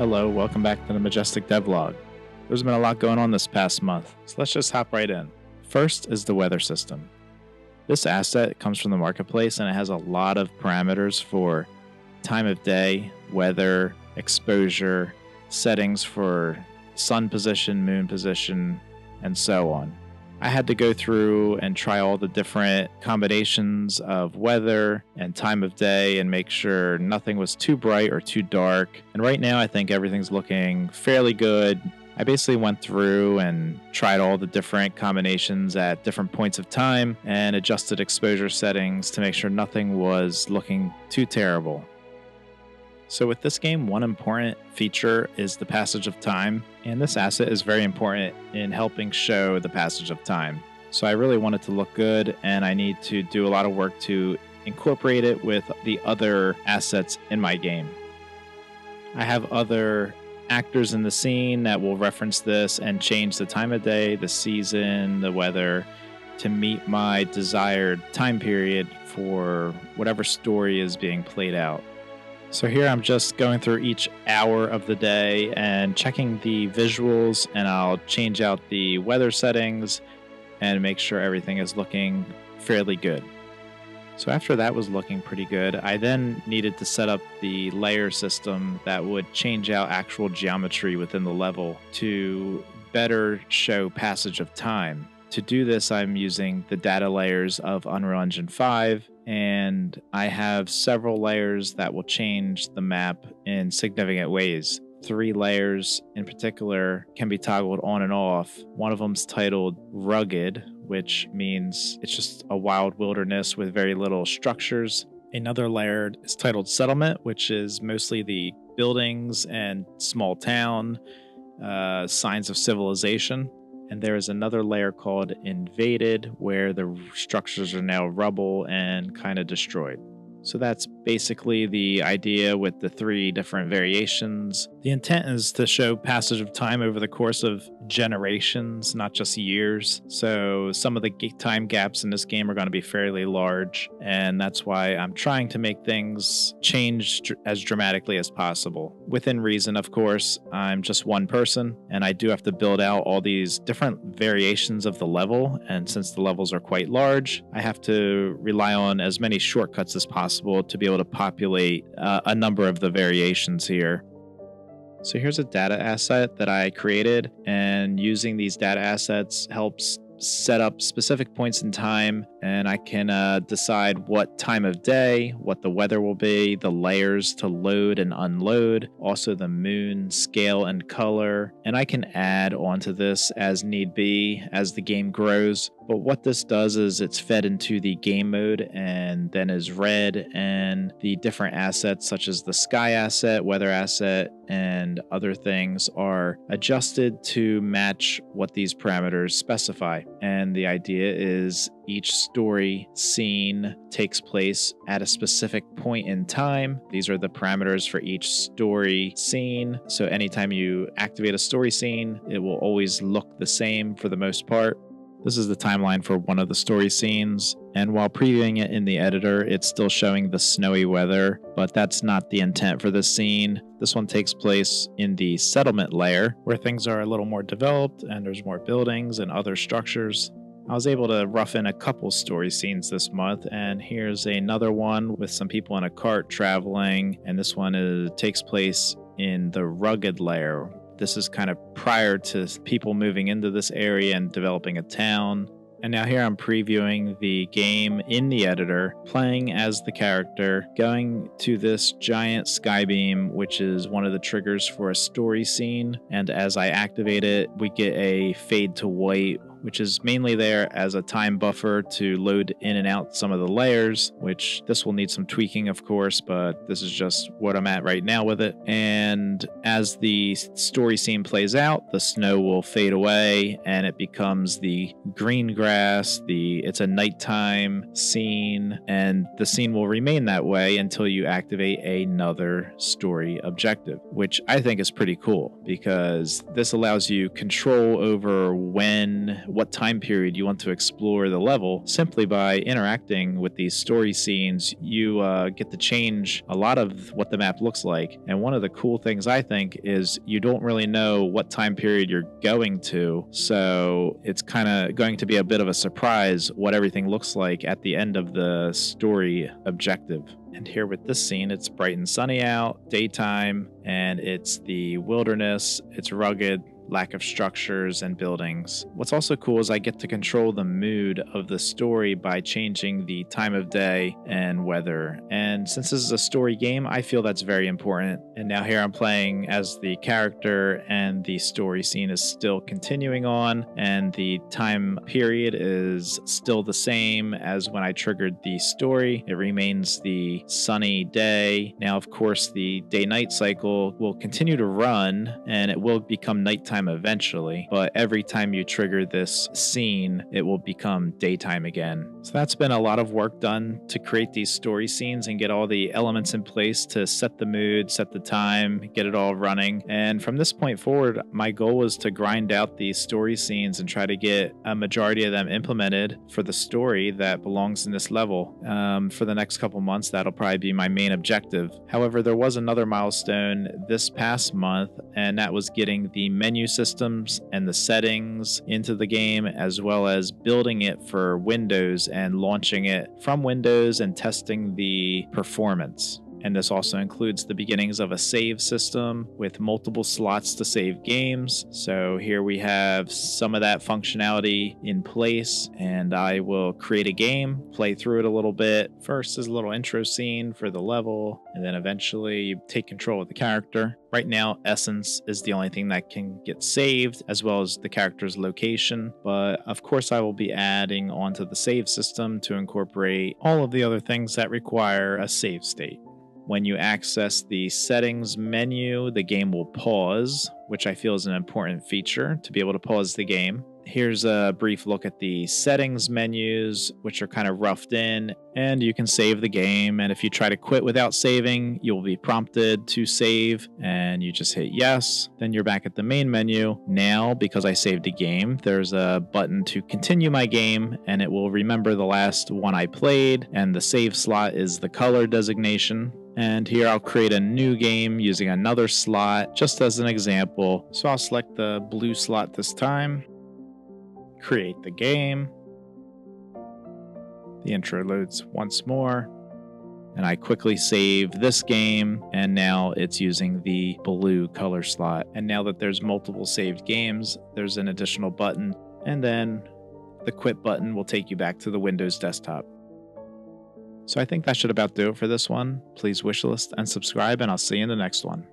Hello, welcome back to the Majestic Devlog. There's been a lot going on this past month, so let's just hop right in. First is the weather system. This asset comes from the marketplace and it has a lot of parameters for time of day, weather, exposure, settings for sun position, moon position, and so on. I had to go through and try all the different combinations of weather and time of day and make sure nothing was too bright or too dark. And right now I think everything's looking fairly good. I basically went through and tried all the different combinations at different points of time and adjusted exposure settings to make sure nothing was looking too terrible. So with this game, one important feature is the passage of time, and this asset is very important in helping show the passage of time. So I really want it to look good, and I need to do a lot of work to incorporate it with the other assets in my game. I have other actors in the scene that will reference this and change the time of day, the season, the weather to meet my desired time period for whatever story is being played out. So here I'm just going through each hour of the day and checking the visuals, and I'll change out the weather settings and make sure everything is looking fairly good. So after that was looking pretty good, I then needed to set up the layer system that would change out actual geometry within the level to better show passage of time. To do this, I'm using the data layers of Unreal Engine 5, and I have several layers that will change the map in significant ways. 3 layers in particular can be toggled on and off. One of them's titled Rugged, which means it's just a wild wilderness with very little structures. Another layer is titled Settlement, which is mostly the buildings and small town, signs of civilization. And there is another layer called Invaded, where the structures are now rubble and kind of destroyed. So that's basically the idea with the 3 different variations. The intent is to show passage of time over the course of generations, not just years. So some of the time gaps in this game are going to be fairly large, and that's why I'm trying to make things change as dramatically as possible. Within reason, of course. I'm just one person, and I do have to build out all these different variations of the level, and since the levels are quite large, I have to rely on as many shortcuts as possible to be able to populate a number of the variations here. So here's a data asset that I created, and using these data assets helps set up specific points in time, and I can decide what time of day, what the weather will be, the layers to load and unload, also the moon scale and color, and I can add onto this as need be as the game grows. But what this does is it's fed into the game mode and then is read, and the different assets such as the sky asset, weather asset, and other things are adjusted to match what these parameters specify. And the idea is each story scene takes place at a specific point in time. These are the parameters for each story scene. So anytime you activate a story scene, it will always look the same for the most part. This is the timeline for one of the story scenes, and while previewing it in the editor, it's still showing the snowy weather, but that's not the intent for this scene. This one takes place in the settlement layer, where things are a little more developed and there's more buildings and other structures. I was able to rough in a couple story scenes this month, and here's another one with some people in a cart traveling, and this one takes place in the rugged layer. This is kind of prior to people moving into this area and developing a town. And now here I'm previewing the game in the editor, playing as the character, going to this giant skybeam, which is one of the triggers for a story scene. And as I activate it, we get a fade to white, which is mainly there as a time buffer to load in and out some of the layers, which this will need some tweaking, of course, but this is just what I'm at right now with it. And as the story scene plays out, the snow will fade away and it becomes the green grass. It's a nighttime scene, and the scene will remain that way until you activate another story objective, which I think is pretty cool because this allows you control over when what time period you want to explore the level. Simply by interacting with these story scenes, you get to change a lot of what the map looks like. And one of the cool things I think is you don't really know what time period you're going to, so it's kind of going to be a bit of a surprise what everything looks like at the end of the story objective. And here with this scene, it's bright and sunny out, daytime, and it's the wilderness. It's rugged, lack of structures and buildings. What's also cool is I get to control the mood of the story by changing the time of day and weather. And since this is a story game, I feel that's very important. And now here I'm playing as the character, and the story scene is still continuing on, and the time period is still the same as when I triggered the story. It remains the sunny day. Now, of course, the day-night cycle will continue to run, and it will become nighttime eventually, but every time you trigger this scene, it will become daytime again. So that's been a lot of work done to create these story scenes and get all the elements in place to set the mood, set the time, get it all running. And from this point forward, my goal was to grind out these story scenes and try to get a majority of them implemented for the story that belongs in this level. For the next couple months, that'll probably be my main objective. However, there was another milestone this past month, and that was getting the menu systems and the settings into the game, as well as building it for Windows and launching it from Windows and testing the performance. And this also includes the beginnings of a save system with multiple slots to save games. So here we have some of that functionality in place, and I will create a game, play through it a little bit. First is a little intro scene for the level, and then eventually you take control of the character. Right now, Essence is the only thing that can get saved, as well as the character's location. But of course, I will be adding onto the save system to incorporate all of the other things that require a save state. When you access the settings menu, the game will pause, which I feel is an important feature to be able to pause the game. Here's a brief look at the settings menus, which are kind of roughed in, and you can save the game. And if you try to quit without saving, you'll be prompted to save, and you just hit yes. Then you're back at the main menu. Now, because I saved a game, there's a button to continue my game, and it will remember the last one I played, and the save slot is the color designation. And here I'll create a new game using another slot, just as an example. So I'll select the blue slot this time. Create the game. The intro loads once more, and I quickly save this game, and now it's using the blue color slot. And now that there's multiple saved games, there's an additional button, and then the quit button will take you back to the Windows desktop. So I think that should about do it for this one. Please wishlist and subscribe, and I'll see you in the next one.